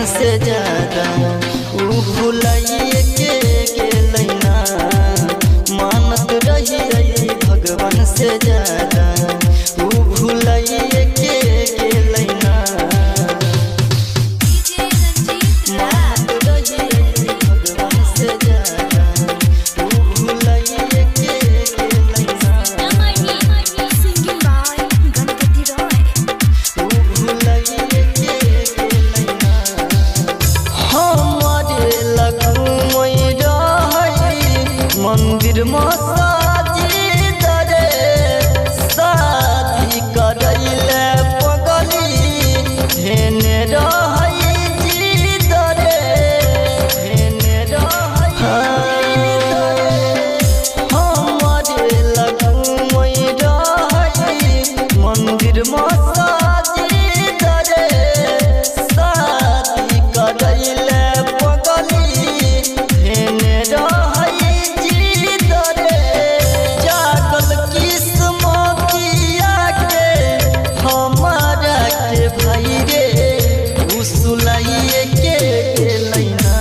भगवान से ज्यादा ऊ भुलाइए के गेलैना मानत रही भगवान से ज्यादा ऊ भुलाइए के गेलैना मंदिर मसाजिद रे शादी करैले पगली हेने रहै जिद रे हेने रहै हमरे लगुमै रहै मंदिर मसाजिद रे शादी करैले पगली हेने रहै भाई रे उसुलाइए के गेलैना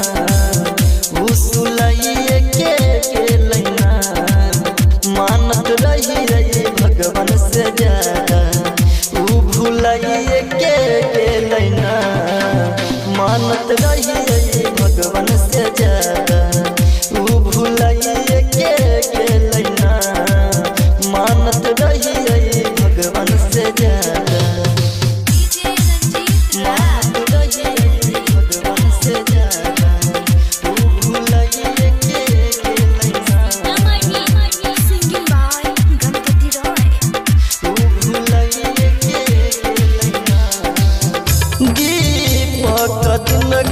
उसुलाइए के गेलैना मानत रही भगवान से ज्यादा ऊ भुलाइए के गेलैना मानत रही भगवान से ज्यादा ऊ भुलाइए के गेलैना मानत रही भगवान से ज्यादा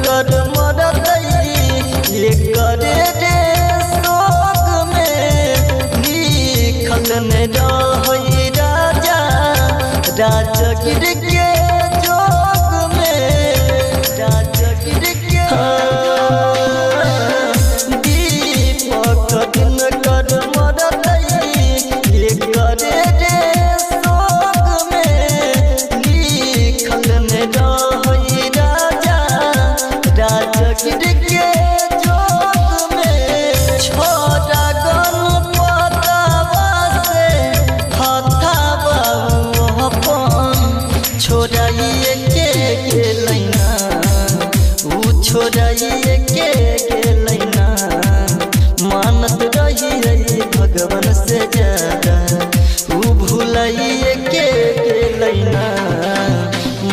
कर मरदई करे रे शोक में लिखल में रहै राजा राजगिर के जोग में राजगिर के दीपक दिन कर मरदई करे रे शोक में लिखल में रहै राजगिर के जोग में छोड़ा गणपतवा से हथवा अपन छोड़ाइए के गेलैना ऊ छोड़ाइए के गेलैना मानत रही भगवान से ज्यादा ऊ भुलाइए के गेलैना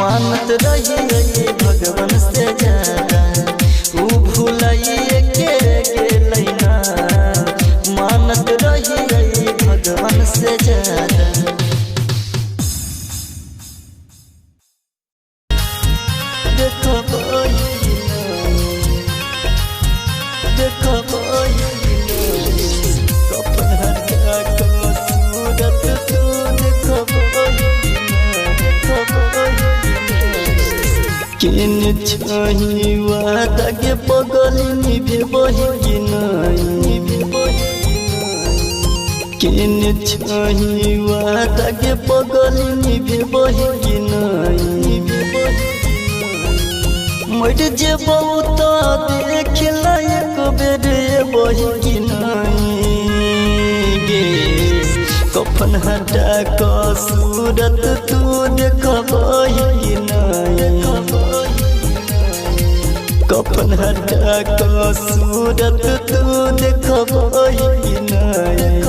मानत रही भगवान से ज्यादा ऊ भुलाइए के गेलैना मानत रही भगवान से ज्यादा केन छही वादा के पगली निभे बही नहीं केन छही वादा के पगली निभे बही नहीं मर जे बहुत देख लायक बेरे बही नहीं गे कफन हटा का सूरत तू देखबही नहीं कफन हटा का सूरत तू देखबही नहीं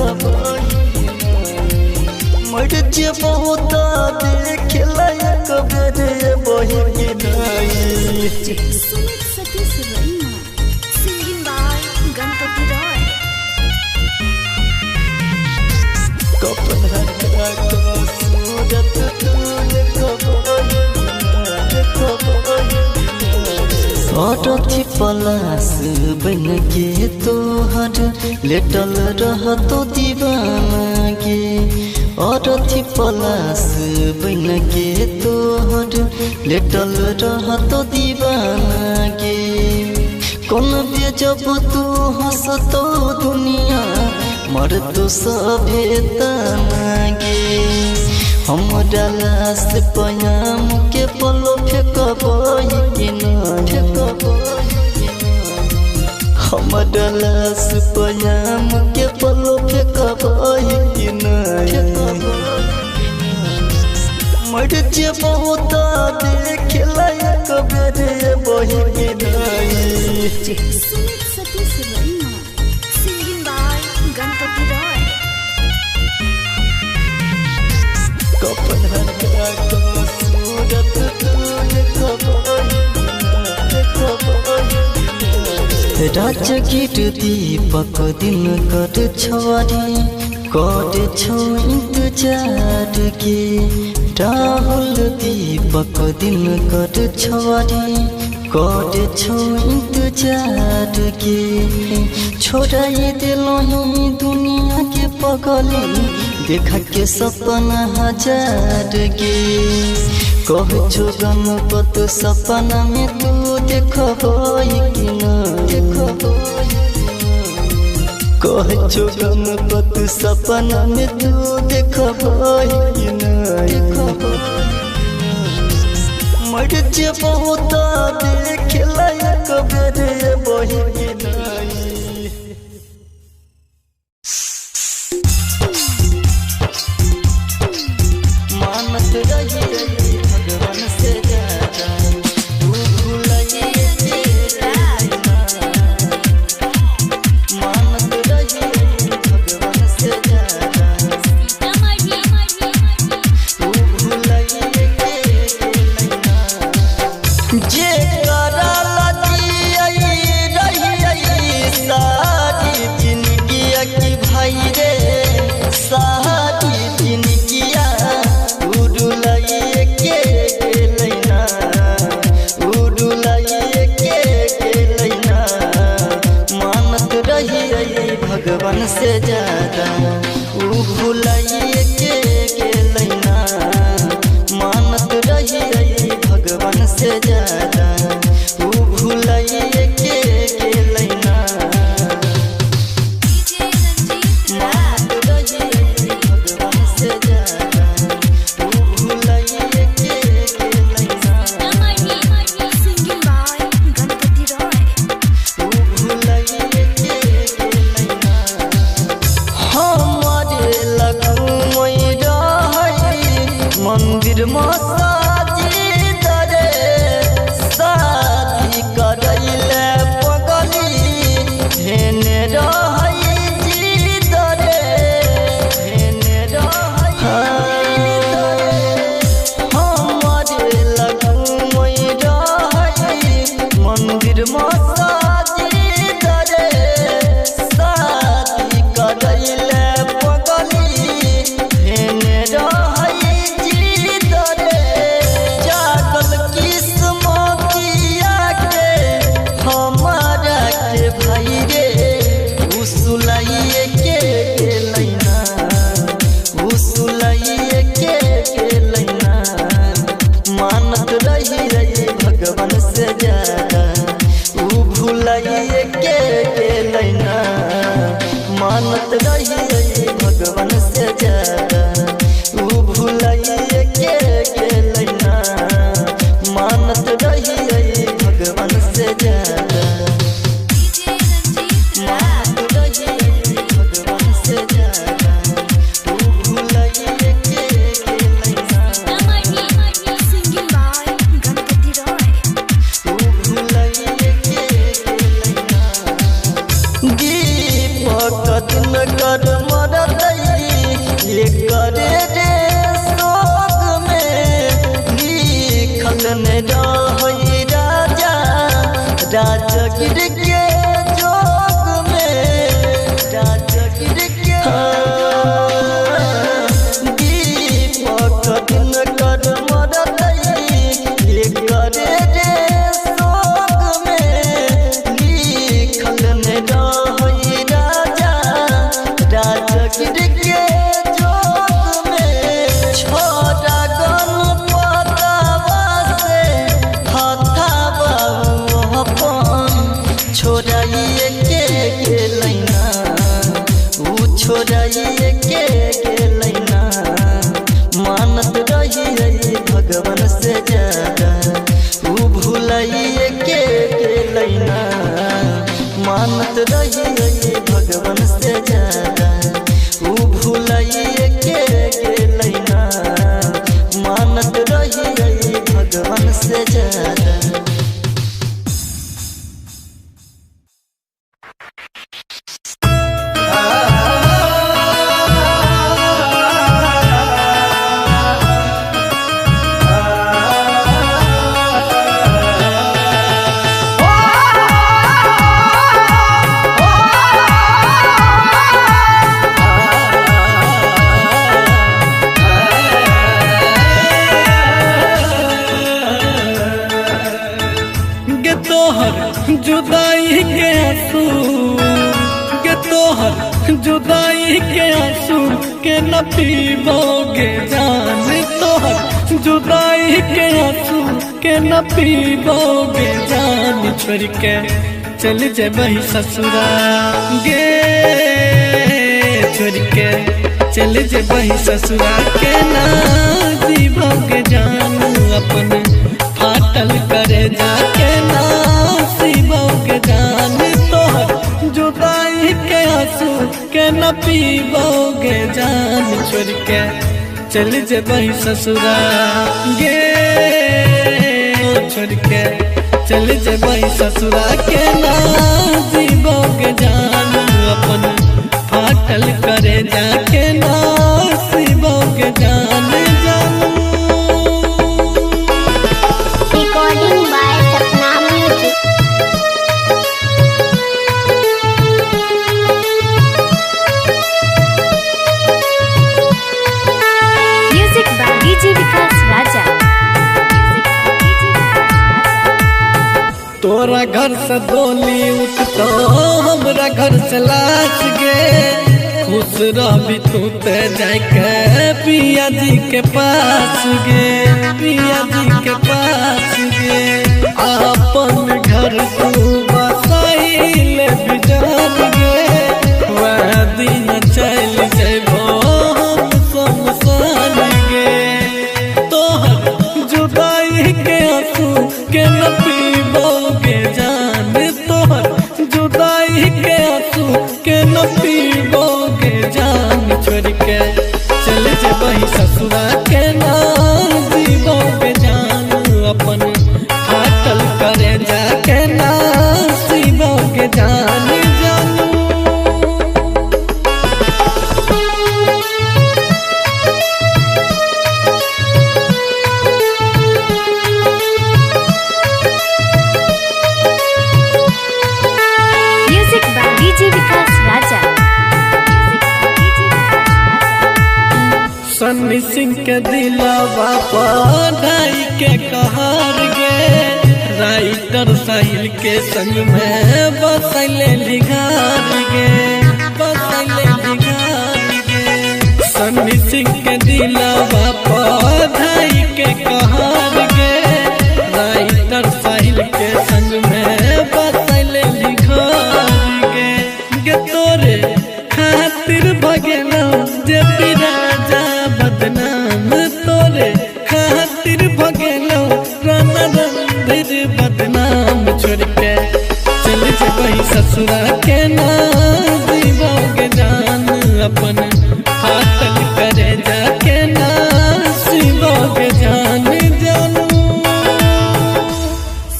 मर जे बहुत देख लायक बेरे बही नहीं कफन हटा का सूरत तू देखबही अरथी पलास बन के तोहर लेटल रह तो दीवाना गे अरथी पलास बन के तोहर लेटल रह तो दीवाना गे कौन बेजब तू हंस तो दुनिया मर तो सभे तना गे हमरा लाश पयाम के पलो फेकबई कि ना हमरा लाश पयाम के पलो फेकबई कि ना मर जेबो त देखला एक बेर बही कि ना कपन हटा को सूरत राजगीर दीपक दिन कर छवारी कर छो इंतजार के राहुल दीपक दिन कर छवारी कर छो इंतजार के छोड़ाई दिलही दुनिया के पगली देखा के सपना हजार गे कह छो गणपत सपना में तू देखबई कि ना कह छो गणपत सपना में तू देखबई कि ना मर जेबो त देखला एक बेर बही कि ना मानत रही भगवान से ज्यादा तू भूलिए मानत रही भगवान से ज्यादा तू भूलिए जे करला रही सारी जिंदगी की भाई रे सारी जिंदगिया भगवान से ज्यादा ऊ भूलिए के लैना मानत रही भगवान से ज्यादा ऊ भूलिए के लैना मानत रही भगवान से ज्यादा ऊ भूलिए के लैना ऊ भूलिए मंदिर मसाजिद रे शादी करैले पगली हेने रहै जिद रे हेने रहै हमरे लगुमै रहै मंदिर मसाजिद रे शादी करैले पगली हेने रहै भाई रे उसुलाइए के लैना उसुलाइए के लैना मानत रही भगवान से ज्यादा ऊ भूलिए के लैना मानत रही भगवान से ज्यादा ऊ भूलिए के लैना मानत रही भगवान से ज्यादा दिन कर मरतई ये करे रे शोक में लिखल ने रहई राजा राजगीर के जोग में राजगीर के दीपक दिन कर मरतई ये करे रे शोक में लिखल ने रहई राजगीर के जोग में छोड़ा गणपतवा से हथवा अपन लैना मानत रही भगवान से ज्यादा ऊ भूलाइए के लैना मानत रही भगवान से ज्यादा। जुदाई के आंसू के तोहर जुदाई के आंसू के न पीबोगे जान तोहर जुदाई के आंसू के न पीबोगे जान छोड़ के चल जेबही ससुरा गे छोड़ के चल जेबही ससुरा के ना जीबोगे जान अपन फाटल करे जाके ना सीबोगे जान तोहर जुदाई के आंसू के न पीबोगे जान छोड़ के चल जेबही ससुरा गे छोड़ के चल जेबही ससुरा के ना जीबोगे जान अपन फाटल करे जाके ना सीबोगे जान Recording by Sapna Music. Music by DJ Vikas Raja. तोरा घर से डोली उठतो हमरा घर से लाश गे खुश रहबी तू ते जाके पिया जी के पास गे पिया जी के पास गे अपन घर तू बसाइले बिजान गे वह दिन चल जेबो हम शमशान गे तोहर जुदाई के आंसू के न पीबोगे जान तोहर जुदाई के आंसू के न पीबोगे जान छोड़ के चल जेबही ससुरा के ना जीबोगे जान अपन फाटल करे जाके ना सीबोगे जान जानू। Music by DJ Vikas Raja. Sunny Singh के दिलावा पढ़ाई के कहर गे राइटर साहिल के संग में बसैले लिघार गे बसैले लिघार गे सन्नी सिंह के दिलावा पढ़ाई के कहर गे राइटर साहिल के संग में बसैले लिघार गे गे तोरे खातिर भगेलो जे राजा बदनाम तोरे खातिर भगेलो राना रणधीर बदनाम छोड़ के चल जेबही ससुरा के ना जीबोगे जान अपन फाटल करे जाके ना सीबोगे जान जानू।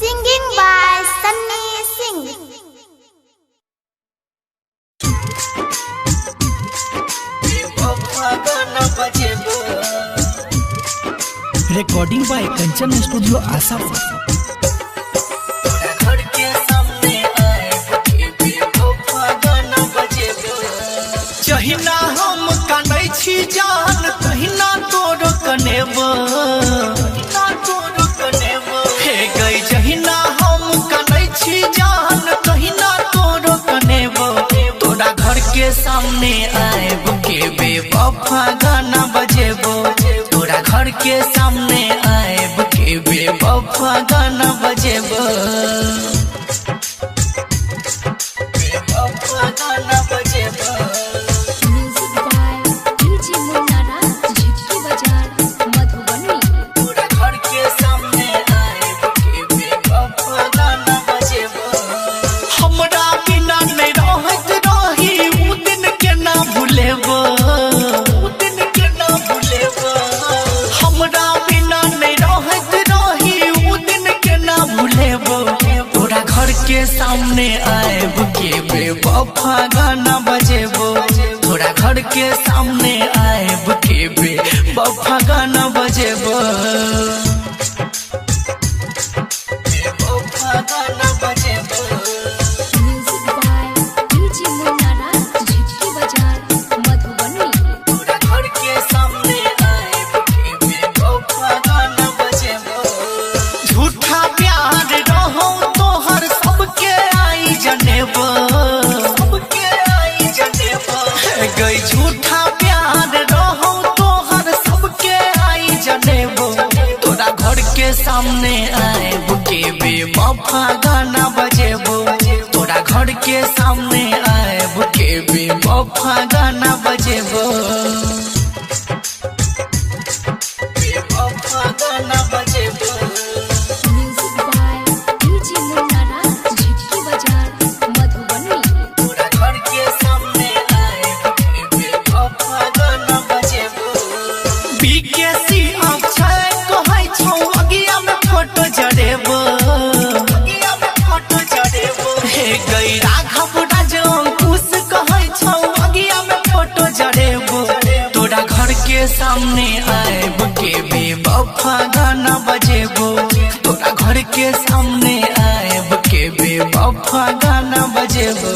Singing by Sunny Singh. Recording by Kanchan studio Asapur. जहिना हम कानै छी जान तहिना तोर कनेबो हे गई जहिना हम कानै छी जान तहिना तोर कनेबो तोरा घर के सामने आएब के बेवफा गाना बजेबो तोरा घर के सामने आएब के बेवफा गाना बजेबो बेवफा गाना बजेबो। Music by DJ Munara, Jhitki Bazaar, Madhubani. पूरा घर के सामने आए के बेवफा गाना बजेबो के सामने आएब के बेवफा गाना बजेबो तोरा घर के सामने आएब के बेवफा गाना बजेबो बेवफा गाना बजेबो म्यूजिक बाय डीजे मुन्ना राज झिटकी बाजार मधुबनी तोरा घर के सामने आएब के बेवफा गाना बजेबो झूठा प्यार रहो तोहर सबके आई जनेबो सबके आई जनेबो गई झूठा प्यार रहो तोहर सबके आई जनेबो तोरा घर के सामने आएब के बेवफा गाना बजेबो तोरा घर के सामने आएब के बेवफा गाना बजेबो बेवफा गाना बजेबो म्यूजिक बाय डीजे मुन्ना राज झिटकी बाजार मधुबनी तोरा घर के सामने आएब के बेवफा गाना बजेबो बीकेसी अक्षय कहै छौ अगिया में फोटो जड़ेबो अगिया में फोटो जड़ेबो हे गई राघव राज अंकुश कहै छौ अगिया में फोटो जड़ेबो तोरा घर के सामने आएब के बेवफा गाना बजेबो तोरा घर के सामने आएब के बेवफा गाना बजेबो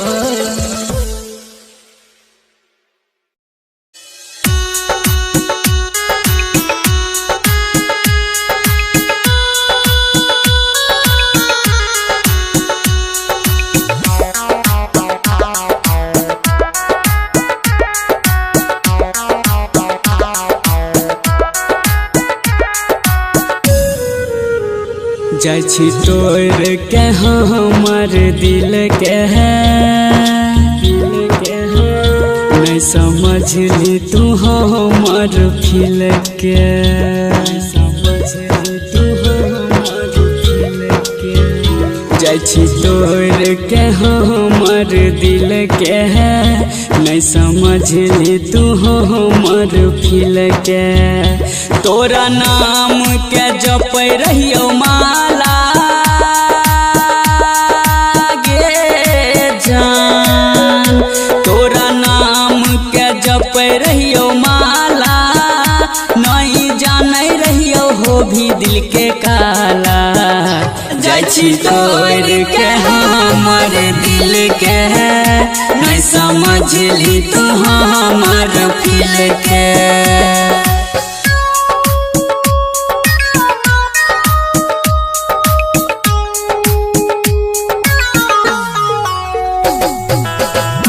जाइ छी तोड़ के हमर दिल के नहीं समझली तू हमर फील के जाइ छी तोड़ के हमर दिल के नहीं समझली तू हमर फील के तोरा नाम के जपै रहियो माला गे जान तोरा नाम के जपै रहियो माला नहीं जानै रहियो हो भी दिल के काला जाइ छी तोड़ के हमर दिल के नहीं समझली तू हमर फील के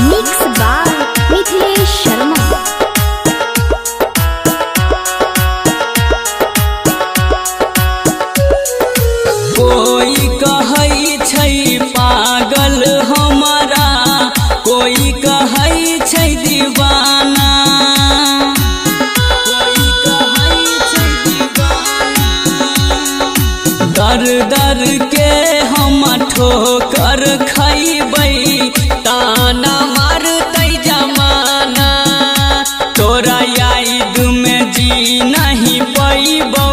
मिक्स बाय मिथिलेश शर्मा कोई कहै छै पागल हमरा कोई कहै छै दीवाना कोई कहै छै दीवाना दर दर के हम ठोकर खैबै ताना मारतै जमाना तोरा याद में जी नहीं पैबौ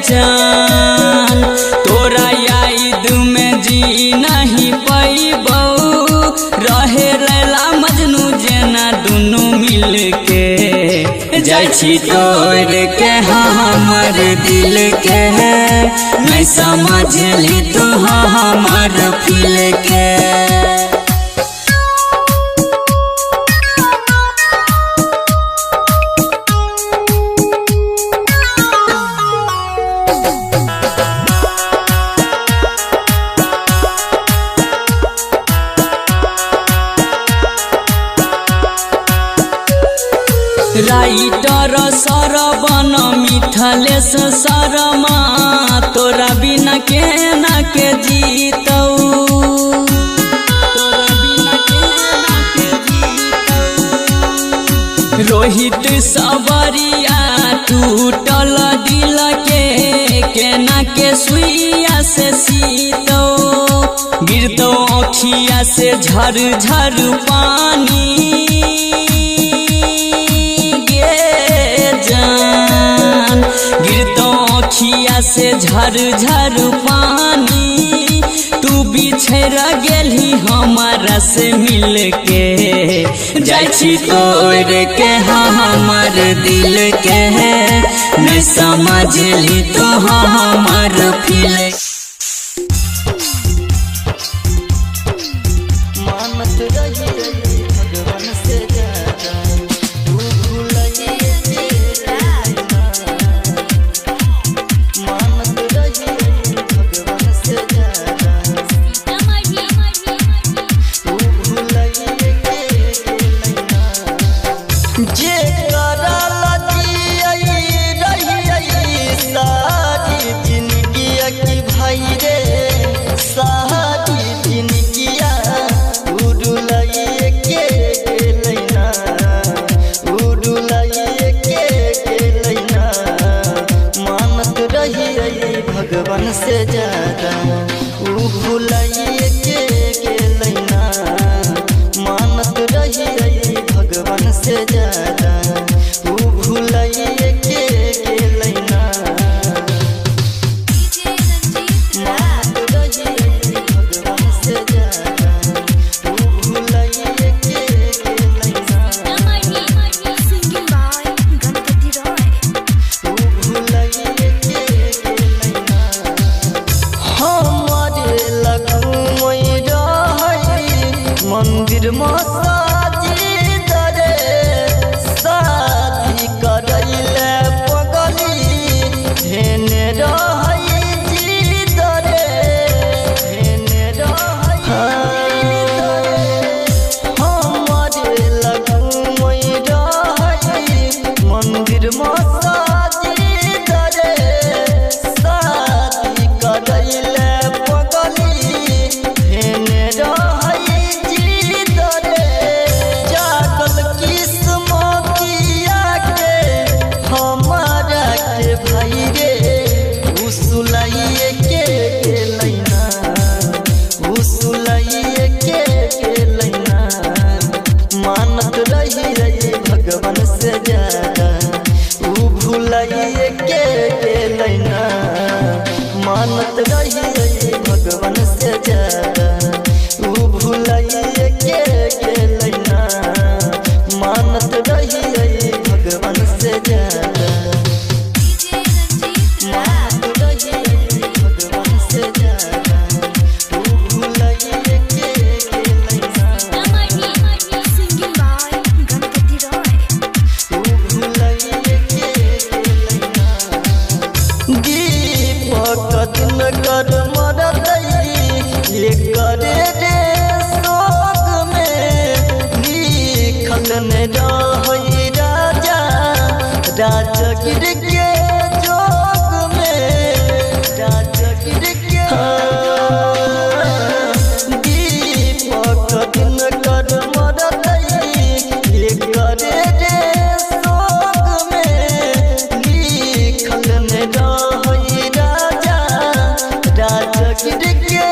जान तोरा याद में जी नहीं पैबौ रहे रैला मजनू जेना दुनू मिल के जाइ छी तोड़ के हमर दिल के नहीं समझली तू हमर फील के राइटर सरवन मिथलेश शर्मा तोरा बिना केना के जीतौ तोरा बिना केना के जीतौ रोहित सबरिया टूटल दिल के केना के सुइया से सीतौ गिरतौ अखिया से झर झर पानी गिरतो अखिया अखिया से झर झर पानी तू बिछड़ गेली हमारा से मिल के जाइ छी तोड़ के हमार दिल के नहीं समझली तो हमार फील मानत रही भगवान से ज्यादा तू भूलिए मानत रही भगवान से ज्यादा तू भूलिए जे करल रही सारी जिंदगी की भाई रे सारी जिंदगिया उड़ुलाइए के लैना उड़ुलाइए के लैना मानत रही भगवान से ज्यादा ऊ भुलाइए के लैना मानत रही भगवान से ज्यादा ऊ भुलाइए के लैना मानत रही भगवान से ज्यादा ऊ भुलाइए के लैना ऊ भुलाइए के लैना हमारे लगुमई रही मंदिर मसाजिद रे शादी करैले पगली धेने रही जिद रे धेने रही हमारे लगुमई रही मंदिर मसाजिद रे शादी करैले पगली धेने रही जिद रे जागल किस्मतिया के हमारा के भाई रे उसुलाइए के लैना उसुलाइए के लैना मानत रही भगवान से ज्यादा ऊ भुलाइए के लैना मानत रही भगवान से ज्यादा ऊ भुलाइए के लैना मानत रही भगवान से ज्यादा मानत रही भगवान से ज्यादा ऊ भुलाइए के लैना ऊ भुलाइए के लैना दीपक दिन कर मरतई ये करे रे शोक में लिखल ने रही राजा राजगिर के जोग में राजगिर के दीपक दिन कर मरतई ये करे रे शोक में लिखल ने रही राजा राजगिर के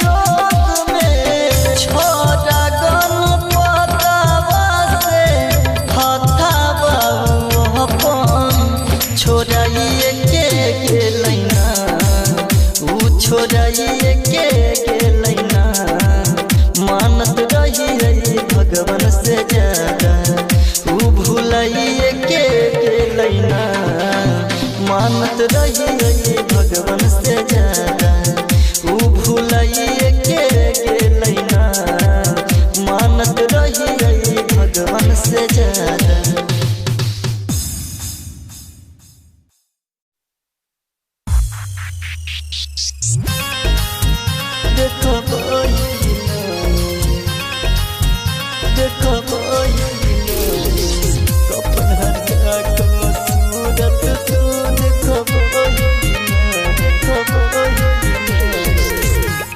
जोग में छोरा गणपतवा से हथावा अपन छोड़ाइए के लैना ऊ छोड़ाइए के लैना मानत रही भगवान से ज्यादा ऊ भुलाइए के लैना मानत रही भगवान से ज्यादा ऊ भुलाइए के लैना मानत रही भगवान से ज्यादा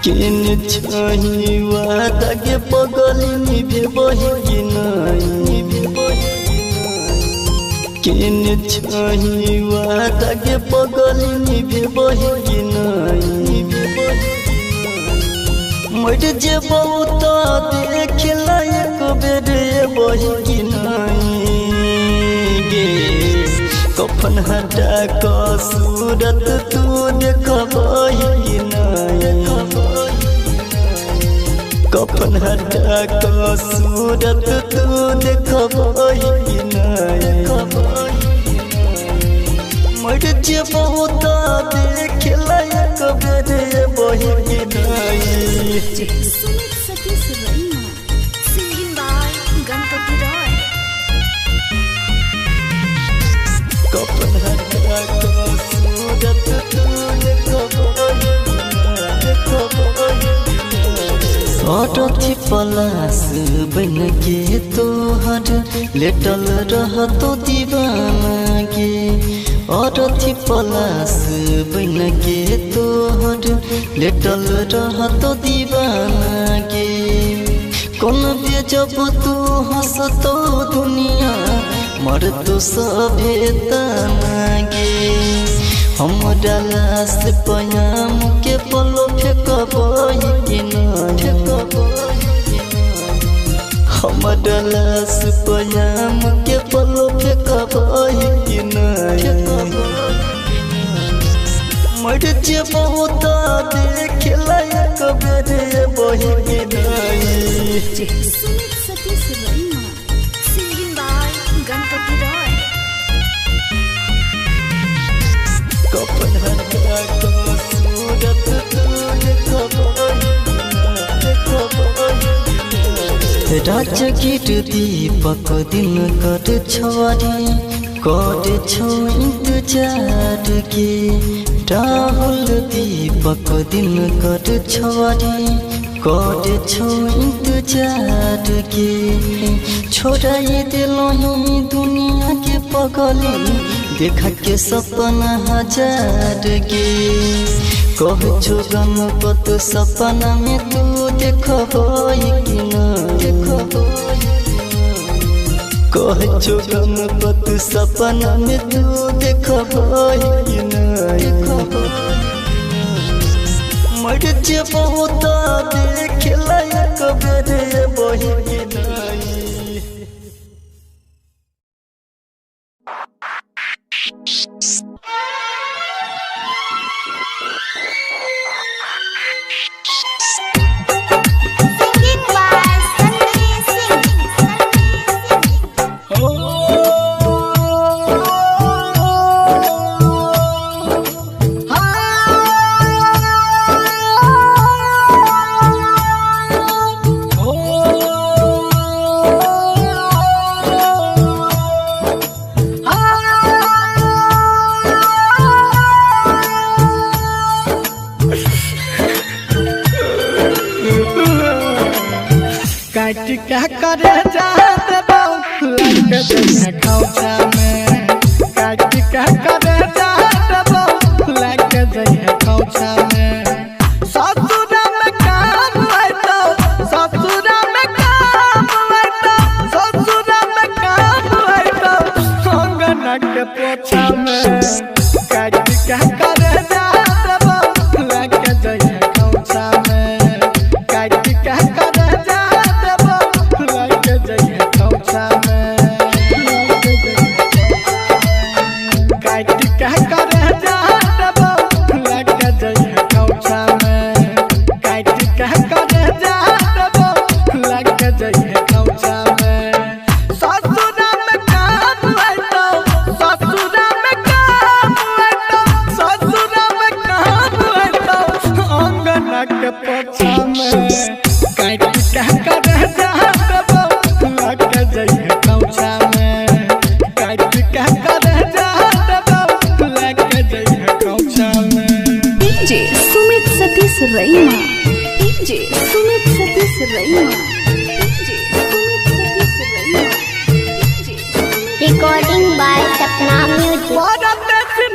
किन छही वादा के पगली निभे बही कि नहीं किन छही वादा के पगली निभे बही कि नहीं मर जे बहुत देख लायक बेरे बही कि नहीं गे कफन हटा क सूरत तू देखबही कि नहीं कफन हटा क सूरत तू देखबही कि नहीं मर जे बहुत देख लायक बेरे बही कि नहीं सुमित सतीश रैना सिंगिंग बाय गणपति रॉय कफन हटा क सूरत तू देखबही अरथी पलास बन के तोहर लेटल रहतो दीवाना गे अरथी पलास बन के तोहर लेटल रहतो दीवाना गे कौन बेजब तू हंसतो दुनिया मर तो सभे तना गे हम डालास पयाम के पलो फेंकबही कि नहीं हम डालास पयाम के पलो फेंकबही कि नहीं मर जे बहुत देख लायक बेरे बही कि नहीं सुमित सतीश रैना सिंगिंग बाय गणपति रॉय कफन हटा क सूरत तू देखबही राजगीर दीपक दिन कर छवारी कर छो इंतजार के राहुल दीपक दिन कर छवारी कर छो इंतजार के छोड़ाई दिलोही दुनिया के पगली देखा के सपना हजार गे कह छो गणपत सपना में तू देखबही कि नहीं कह छो गणपत सपना में तू देखबही कि नहीं मर जे बहुत देख लायक बेरे बही कि नहीं सिंगिंग बाय सन्नी सिंह काट क्या करे जात बाऊ लग जइहे खौचा में काट क्या करे जात बाऊ लग जइहे खौचा में ससुर में काम है तो ससुर में काम है तो ससुर में काम है तो अंगना के पोछा में काट क्या करे जात बाऊ लग जइहे खौचा में काट क्या करे रैना डीजे सुमित सतीश रैना डीजे सुमित सतीश रैना रिकॉर्डिंग बाय सपना म्यूजिक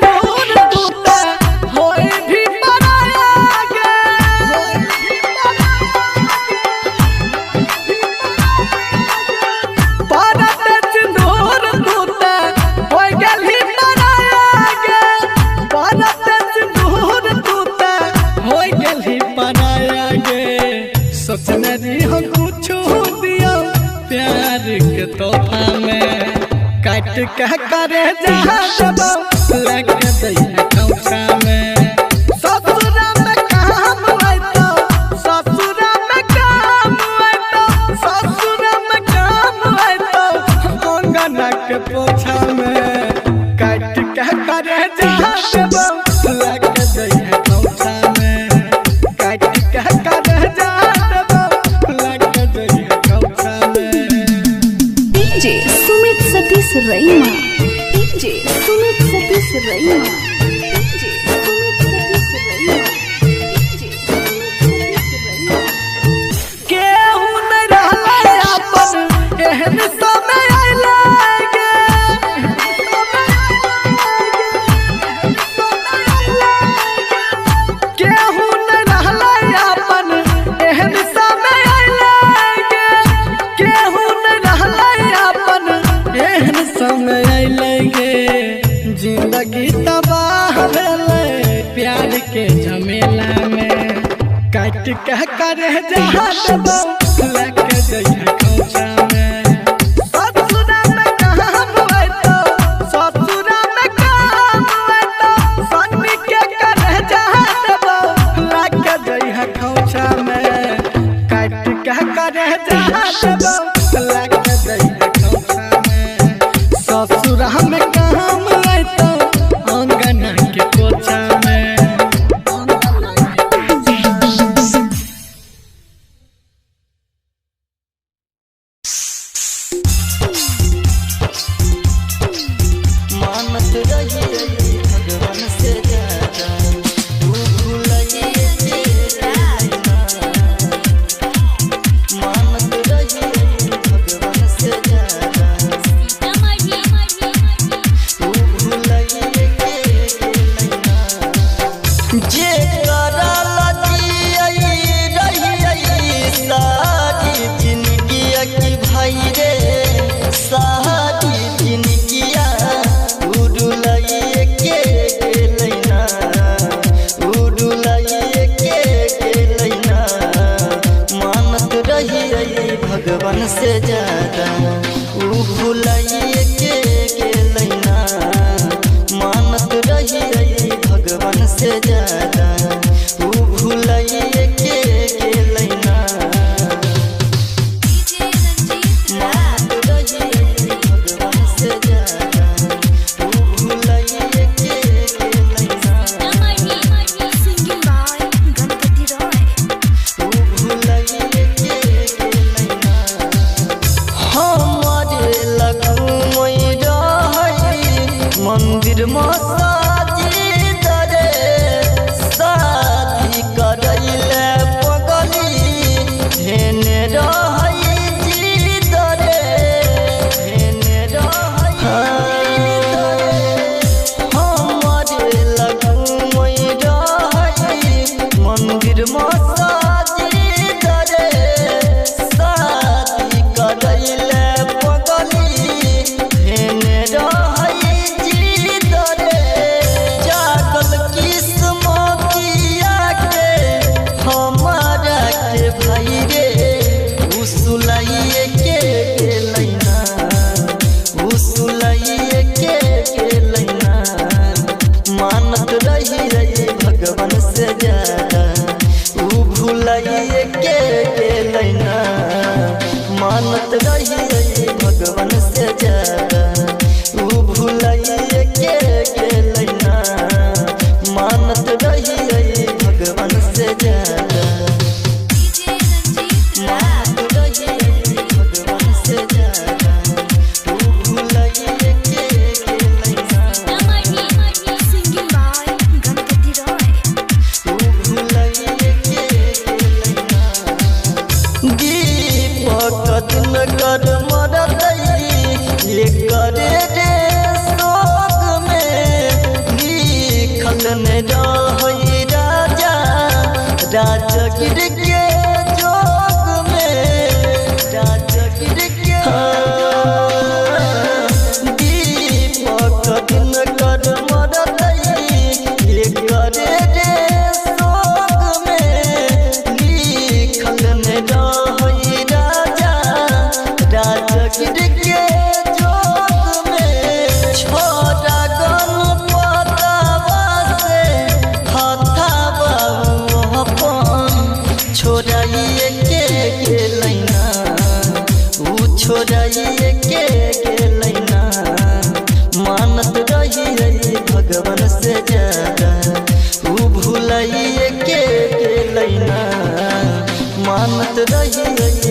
सोचने हम कुछ दिया प्यार के तोहफा में काट के करे जा देबो लेके दैया खौचा में ससुरा में काम आइतो ससुरा में काम आइतो ससुरा में काम आइतो अंगना के पोछा में काट के करे जा देबो लेके दैया खौचा में काट के करे जा देबो लेके दैया खौचा में DJ Sumit Satish रईमा DJ Sumit Satish रईमा DJ Sumit Satish रईमा DJ Sumit Satish रईमा केहू नहीं रहले अपन एहन समय आइले गे केहू नहीं रहले अपन एहन समय आइले गे केहू नहीं रहले अपन एहन समय आइले गे जिंदगी तबाह भेले प्यार के झमेला में काट के करे जा देबो लेके दैया खौचा में ससुरा में काम आइतो ससुरा में काम आइतो सन्नी के करे जा देबो लेके दैया खौचा में काट के करे जा देबो लेके दैया खौचा में ससुरा में काम आइतो अंगना के पोछा में मानत रही भगवान से ज्यादा तू भूलिए तेरा मानत रही भगवान से ज्यादा तू भूलिए जे करल रही सारी जिंदगी की भाई रे सारी जिंदगिया उड़ुलाइए के गेलैना उड़ुलाइए के गेलैना मानत रही भगवान से ज्यादा उ भुलाइए के गेलैना मानत रही भगवान से ज्यादा उ भुलाइए के गेलैना मानत रही भगवान से ज्यादा उ भुलाइए के गेलैना उ भुलाइए के गेलैना हमारे लगू मई रही मंदिर मसाजिद रे शादी करैले पगली धेने रही जिद रे धेने रही हमारे लगू मई रही मंदिर मसाजिद रे शादी करैले पगली धेने रही जिद रे जागल किस्मतिया के हमारा के भाई रे उसुलाइए के गेलैना उसुलाइए के गेलैना मानत रही भगवान से ज्यादा उ भुलाइए के गेलैना मानत रही भगवान से ज्यादा उ भुलाइए के गेलैना मानत रही भगवान से ज्यादा मानत रही भगवान से ज्यादा उ भुलाइए के गेलैना उ भुलाइए के गेलैना दीपक दिन कर मरतई ये करे रे शोक में लिखल ने रही राजा राजगिर के जोग में राजगिर के दीपक दिन कर मरतई ये करे रे शोक में लिखल ने रही राजा राजगिर के जोग में मानत रही